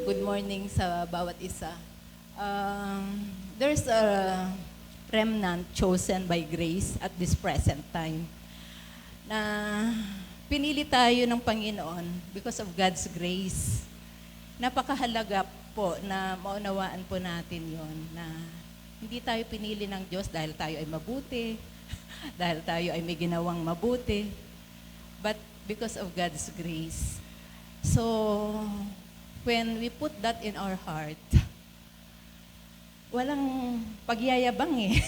Good morning sa bawat isa. There's a remnant chosen by grace at this present time na pinili tayo ng Panginoon because of God's grace. Napakahalaga po na maunawaan po natin yon na hindi tayo pinili ng Diyos dahil tayo ay mabuti, dahil tayo ay may ginawang mabuti, but because of God's grace. So, when we put that in our heart, walang pagyayabang eh.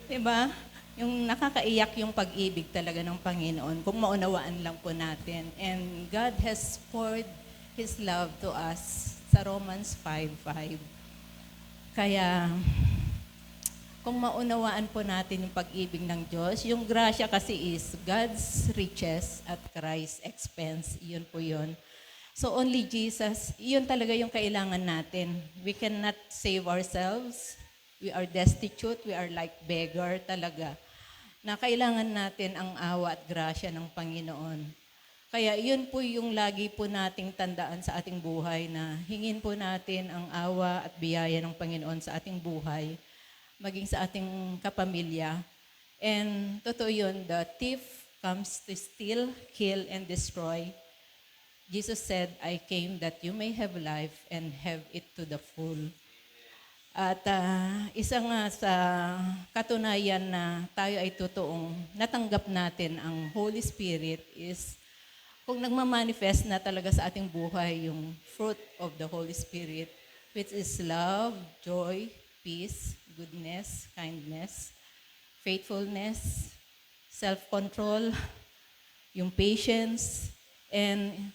Diba? Yung nakakaiyak yung pag-ibig talaga ng Panginoon kung maunawaan lang po natin. And God has poured His love to us sa Romans 5:5. Kaya, kung maunawaan po natin yung pag-ibig ng Diyos, yung grasya kasi is God's riches at Christ's expense. Yun po yun. So only Jesus, yun talaga yung kailangan natin. We cannot save ourselves. We are destitute. We are like beggar talaga. Na kailangan natin ang awa at grasya ng Panginoon. Kaya yun po yung lagi po nating tandaan sa ating buhay na hingin po natin ang awa at biyaya ng Panginoon sa ating buhay, maging sa ating kapamilya. And totoo yun, the thief comes to steal, kill, and destroy. Jesus said, I came that you may have life and have it to the full. At isa nga sa katunayan na tayo ay totoong natanggap natin ang Holy Spirit is kung nagmamanifest na talaga sa ating buhay yung fruit of the Holy Spirit, which is love, joy, peace, goodness, kindness, faithfulness, self-control, yung patience, and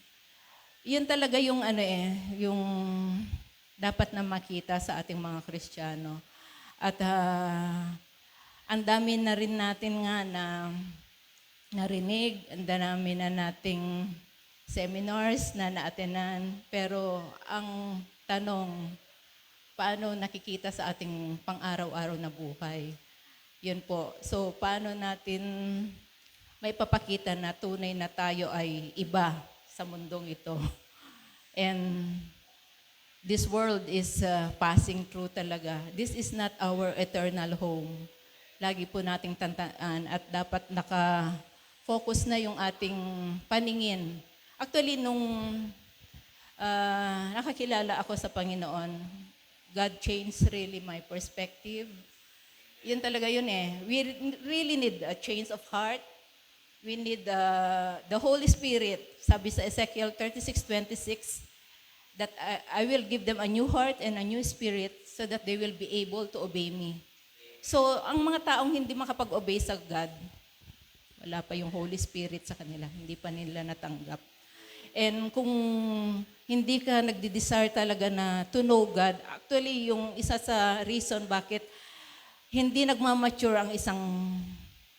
yun talaga yung yung dapat na makita sa ating mga Kristiyano. At ang dami na rin natin nga na narinig, ang dami na nating seminars na naatenan, pero ang tanong, paano nakikita sa ating pang-araw-araw na buhay? Yun po. So, paano natin may papakita na tunay na tayo ay iba sa mundong ito. And this world is passing through talaga. This is not our eternal home. Lagi po nating tandaan at dapat naka-focus na yung ating paningin. Actually, nung nakakilala ako sa Panginoon, God changed really my perspective. Yun talaga yun eh. We really need a change of heart. We need the Holy Spirit. Sabi sa Ezekiel 36:26, that I will give them a new heart and a new spirit so that they will be able to obey me. So, ang mga taong hindi makapag-obey sa God, wala pa yung Holy Spirit sa kanila. Hindi pa nila natanggap. And kung hindi ka nagdi-desire talaga na to know God, actually, yung isa sa reason bakit hindi nagmamature ang isang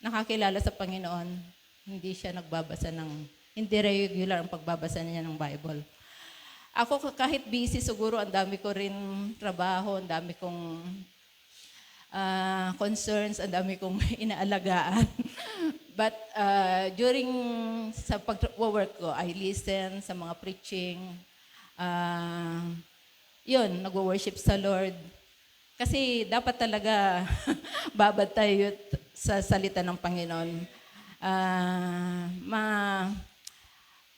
nakakilala sa Panginoon, hindi siya nagbabasa hindi regular ang pagbabasa niya ng Bible. Ako kahit busy siguro, ang dami ko rin trabaho, ang dami kong concerns, ang dami kong inaalagaan. But during sa pag-work ko, I listen sa mga preaching. Yun, nagwo-worship sa Lord. Kasi dapat talaga babad tayo sa salita ng Panginoon.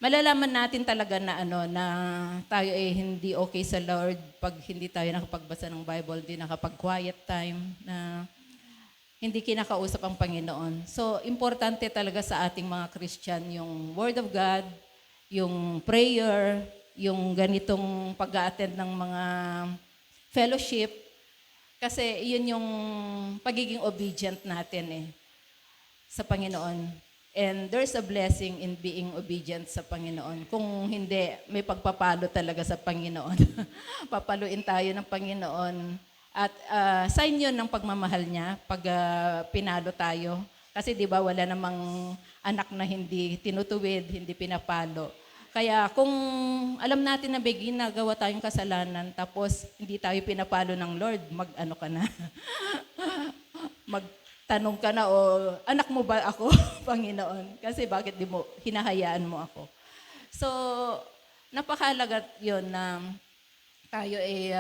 Malalaman natin talaga na na tayo ay hindi okay sa Lord pag hindi tayo nakapagbasa ng Bible, hindi nakapag-quiet time, na hindi kinakausap ang Panginoon. So, importante talaga sa ating mga Christian yung Word of God, yung prayer, yung ganitong pag-a-attend ng mga fellowship, kasi yun yung pagiging obedient natin sa Panginoon. And there's a blessing in being obedient sa Panginoon. Kung hindi, may pagpapalo talaga sa Panginoon. Papaluin tayo ng Panginoon. At sign yun ng pagmamahal niya pag pinalo tayo. Kasi di ba wala namang anak na hindi tinutuwid, hindi pinapalo. Kaya kung alam natin na may ginagawa tayong kasalanan, tapos hindi tayo pinapalo ng Lord, mag-ano ka na. Tanong ka na, anak mo ba ako, Panginoon? Kasi bakit di mo, hinahayaan mo ako? So, napakahalaga yun na tayo ay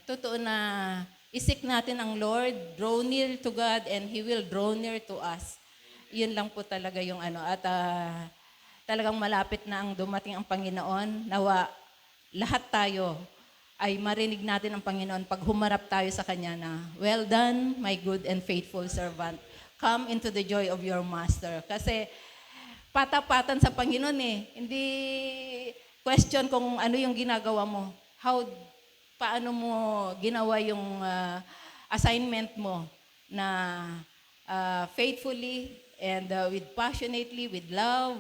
totoo na isik natin ang Lord, draw near to God, and He will draw near to us. Yun lang po talaga yung ano. At talagang malapit na ang dumating ang Panginoon. Nawa, lahat tayo ay marinig natin ang Panginoon pag humarap tayo sa Kanya na, well done, my good and faithful servant. Come into the joy of your master. Kasi patapatan sa Panginoon eh. Hindi question kung ano yung ginagawa mo. Paano mo ginawa yung assignment mo na faithfully and with passionately, with love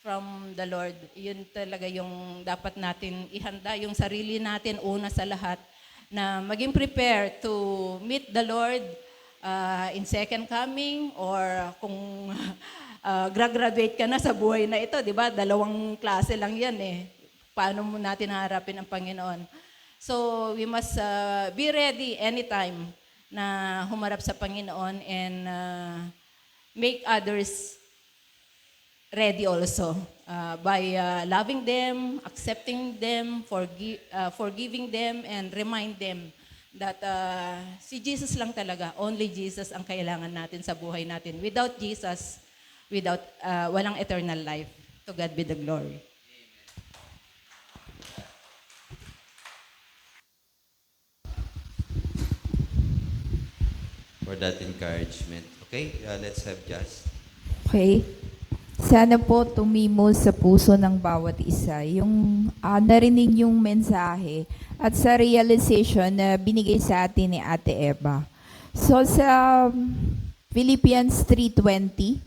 from the Lord. Yun talaga yung dapat natin ihanda, yung sarili natin una sa lahat, na maging prepared to meet the Lord in second coming, or kung graduate ka na sa buhay na ito, di ba? 2 klase lang yan eh. Paano mo natin haharapin ang Panginoon? So, we must be ready anytime na humarap sa Panginoon and make others ready also by loving them, accepting them, forgiving them, and remind them that si Jesus lang talaga, only Jesus ang kailangan natin sa buhay natin. Without Jesus, walang eternal life. To God be the glory. For that encouragement. Okay, let's have Jazz. Okay. Sana po tumimo sa puso ng bawat isa yung narinig yung mensahe at sa realization na binigay sa atin ni Ate Eva. So sa Philippians 3:20,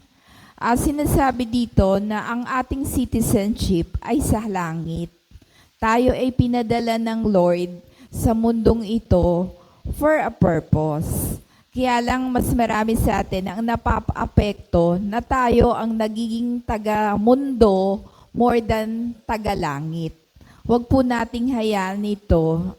sinasabi dito na ang ating citizenship ay sa langit. Tayo ay pinadala ng Lord sa mundong ito for a purpose. Kaya lang mas marami sa atin ang napapa-apekto na tayo ang nagiging taga-mundo more than taga-langit. Huwag po nating hayaan ito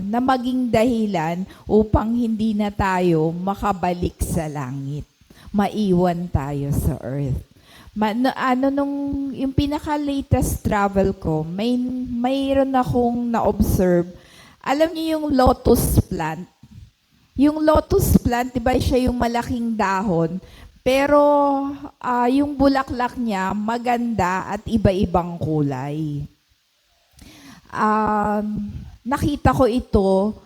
na maging dahilan upang hindi na tayo makabalik sa langit. Maiwan tayo sa earth. Yung pinaka-latest travel ko, mayroon akong na-observe. Alam niyo yung lotus plant? Yung lotus plant, di ba siya yung malaking dahon, pero yung bulaklak niya maganda at iba-ibang kulay. Nakita ko ito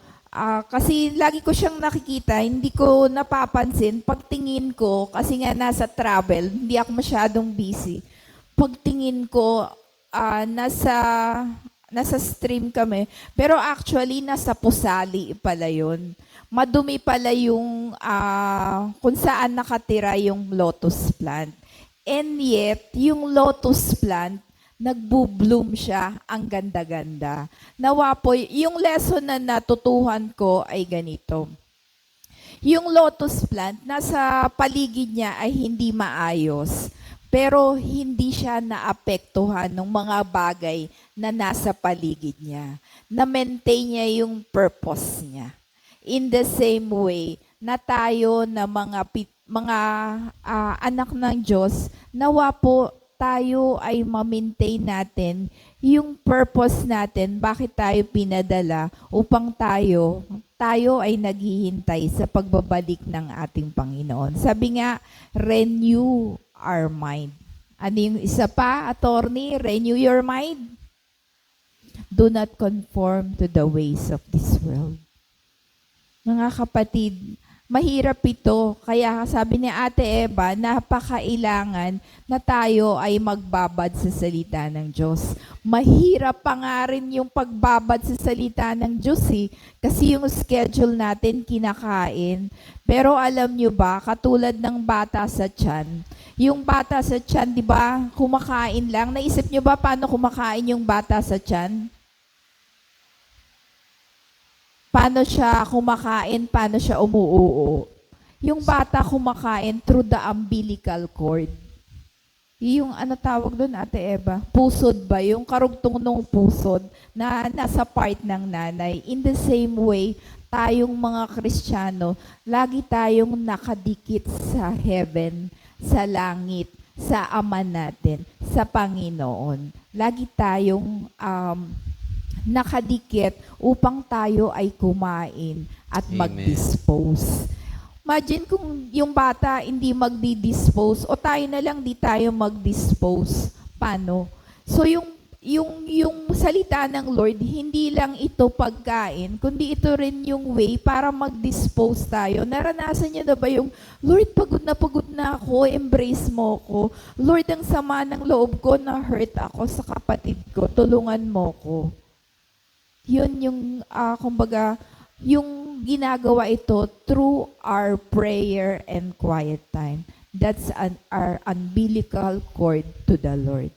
kasi lagi ko siyang nakikita, hindi ko napapansin. Pagtingin ko, kasi nga nasa travel, hindi ako masyadong busy. Pagtingin ko, nasa stream kami, pero actually nasa Pusali pala yun. Madumi pala yung kung saan nakatira yung lotus plant. And yet, yung lotus plant, nagbo-bloom siya, ang ganda-ganda. Nawa po, yung lesson na natutuhan ko ay ganito. Yung lotus plant, nasa paligid niya ay hindi maayos, pero hindi siya naapektuhan ng mga bagay na nasa paligid niya. Na-maintain niya yung purpose niya. In the same way na tayo na mga anak ng Diyos, nawa po tayo ay ma-maintain natin yung purpose natin, bakit tayo pinadala upang tayo ay naghihintay sa pagbabalik ng ating Panginoon. Sabi nga, renew our mind. Ano yung isa pa, attorney? Renew your mind. Do not conform to the ways of this world. Mga kapatid, mahirap ito. Kaya sabi ni Ate Eva, napakailangan na tayo ay magbabad sa salita ng Diyos. Mahirap pa nga rin yung pagbabad sa salita ng Diyos kasi yung schedule natin kinakain. Pero alam nyo ba, katulad ng bata sa tiyan, yung bata sa tiyan, di ba, kumakain lang. Naisip nyo ba paano kumakain yung bata sa tiyan? Paano siya kumakain, paano siya umuuo. Yung bata kumakain through the umbilical cord. Yung ano tawag doon, Ate Eva? Pusod ba? Yung karugtong ng pusod na nasa part ng nanay. In the same way, tayong mga Kristiyano, lagi tayong nakadikit sa heaven, sa langit. sa Ama natin, sa Panginoon. Lagi tayong nakadikit upang tayo ay kumain at Amen. mag-dispose. Imagine kung yung bata hindi magdi-dispose o tayo na lang di tayo mag-dispose. Paano? So yung salita ng Lord, hindi lang ito pagkain, kundi ito rin yung way para mag-dispose tayo. Naranasan niyo na ba yung, Lord, pagod na ako, embrace mo ko. Lord, ang sama ng loob ko, na-hurt ako sa kapatid ko, tulungan mo ko. Yun yung, kumbaga, yung ginagawa ito through our prayer and quiet time. That's our umbilical cord to the Lord.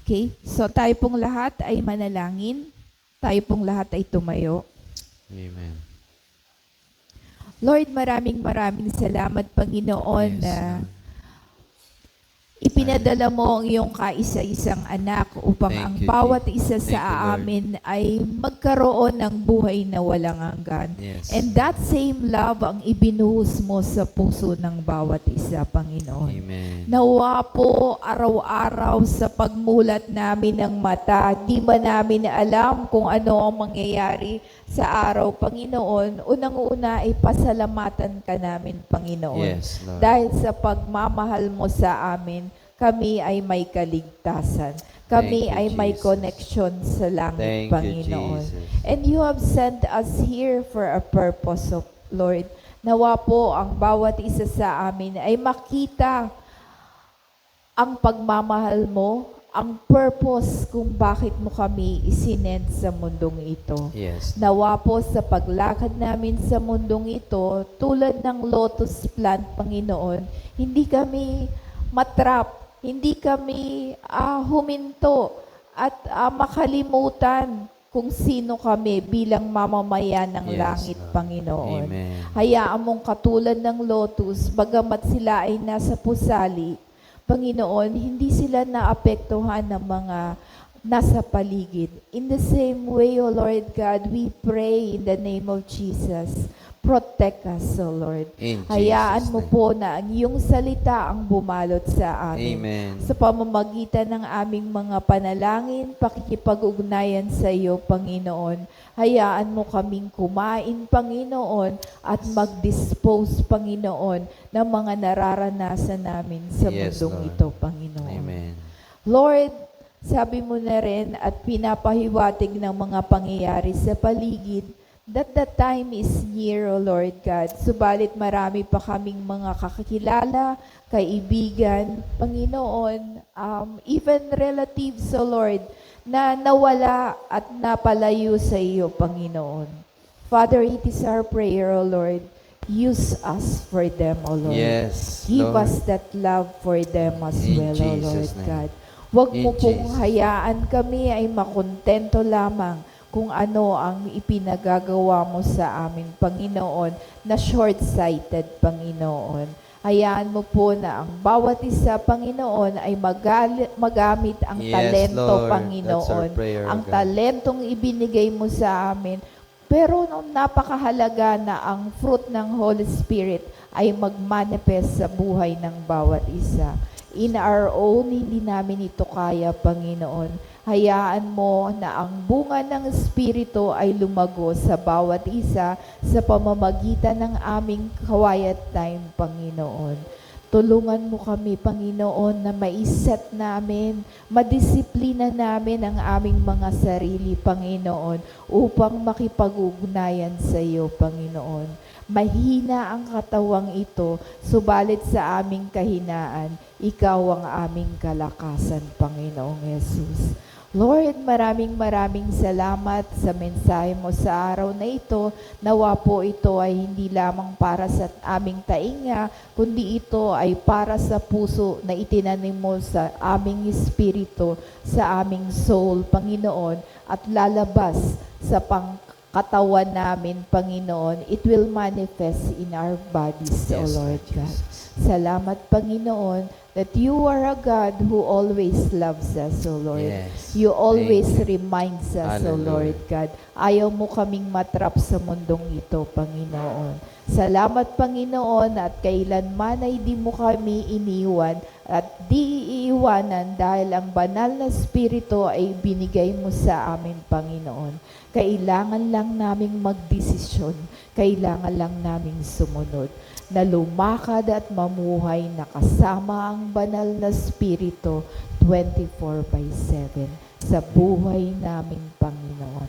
Okay? So tayo pong lahat ay manalangin. Tayo pong lahat ay tumayo. Amen. Lord, maraming salamat, Panginoon, Yes, na Lord. ipinadala mo ang iyong kaisa-isang anak upang Thank ang you, bawat Jesus. isa Thank you, sa Lord. amin ay magkaroon ng buhay na walang hanggan. Yes. And that same love ang ibinuhos mo sa puso ng bawat isa, Panginoon. Amen. Nawa po araw-araw sa pagmulat namin ng mata, di ba namin alam kung ano ang mangyayari sa araw, Panginoon. Unang-una ay pasalamatan ka namin, Panginoon. Yes, Lord. Dahil sa pagmamahal mo sa amin, kami ay may kaligtasan. Kami Thank you, ay may Jesus. connection sa langit, Thank you, Panginoon. Jesus. And you have sent us here for a purpose, of Lord. Nawa po ang bawat isa sa amin ay makita ang pagmamahal mo, ang purpose kung bakit mo kami isinend sa mundong ito. Yes. Nawa po sa paglakad namin sa mundong ito, tulad ng lotus plant, Panginoon, hindi kami matrap, hindi kami huminto at makalimutan kung sino kami bilang mamamayan ng Yes, langit, Lord. Panginoon. Amen. Hayaan mong katulad ng lotus, bagamat sila ay nasa pusali, Panginoon, hindi sila naapektuhan ng mga nasa paligid. In the same way, O Lord God, we pray in the name of Jesus. Protect us, O Lord. In Hayaan Jesus' mo name. po na ang iyong salita ang bumalot sa amin. Amen. Sa pamamagitan ng aming mga panalangin, pakikipag-ugnayan sa iyo, Panginoon. Hayaan mo kaming kumain, Panginoon, at mag-dispose, Panginoon, ng mga nararanasan namin sa Yes, mundong Lord. ito, Panginoon. Amen. Lord, sabi mo na rin at pinapahiwatig ng mga pangyayari sa paligid that the time is near, O Lord God. Subalit marami pa kaming mga kakilala, kaibigan, Panginoon, even relatives, O Lord, na nawala at napalayo sa iyo, Panginoon. Father, it is our prayer, O Lord, use us for them, O Lord. Yes, Give Lord. us that love for them as In well, O Lord Jesus' name. God. Huwag mo In pong Jesus' hayaan kami ay makontento lamang kung ano ang ipinagagawa mo sa amin, Panginoon, na short-sighted, Panginoon. Hayaan mo po na ang bawat isa, Panginoon, ay magamit ang Yes, talento, Lord. Panginoon. That's our prayer, Ang God. talentong ibinigay mo sa amin. Pero napakahalaga na ang fruit ng Holy Spirit ay magmanifest sa buhay ng bawat isa. In our own, hindi namin ito kaya, Panginoon. Hayaan mo na ang bunga ng Espiritu ay lumago sa bawat isa sa pamamagitan ng aming quiet time, Panginoon. Tulungan mo kami, Panginoon, na maiset namin, madisiplina namin ang aming mga sarili, Panginoon, upang makipag-ugnayan sa iyo, Panginoon. Mahina ang katawang ito, subalit sa aming kahinaan, ikaw ang aming kalakasan, Panginoong Yesus. Lord, maraming salamat sa mensahe mo sa araw na ito. Nawa po ito ay hindi lamang para sa aming tainga, kundi ito ay para sa puso na itinanim mo sa aming espiritu, sa aming soul, Panginoon, at lalabas sa katawan namin, Panginoon. It will manifest in our bodies, O Yes, Lord Lord God. Jesus. Salamat, Panginoon. that you are a God who always loves us, O Lord. Yes. You always Thank you. reminds us, O Hallelujah. Lord God. Ayaw mo kaming matrap sa mundong ito, Panginoon. Salamat, Panginoon, at kailanman ay di mo kami iniwan at di iiwanan dahil ang banal na Espiritu ay binigay mo sa amin, Panginoon. Kailangan lang naming magdesisyon. Kailangan lang naming sumunod na lumakad at mamuhay na kasama ang banal na Espiritu 24/7 sa buhay naming Panginoon.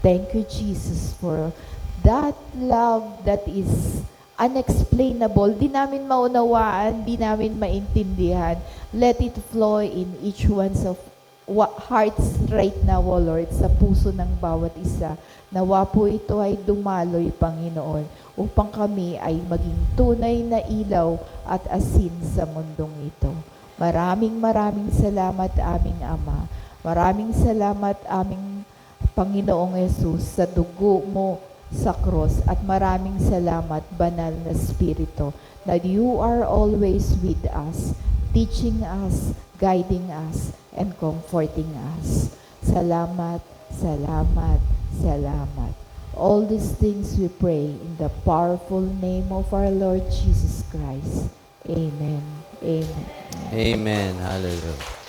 Thank you, Jesus, for that love that is unexplainable. Di namin maunawaan, di namin maintindihan. Let it flow in each one's of hearts right now, O Lord, sa puso ng bawat isa. Nawa po ito ay dumaloy, Panginoon, upang kami ay maging tunay na ilaw at asin sa mundong ito. Maraming salamat, aming Ama. Maraming salamat, aming Panginoong Yesus, sa dugo mo sa cross, at maraming salamat, banal na Espiritu, that you are always with us, teaching us, guiding us, and comforting us. Salamat, salamat, salamat. All these things we pray in the powerful name of our Lord Jesus Christ. Amen. Amen. Amen. Hallelujah.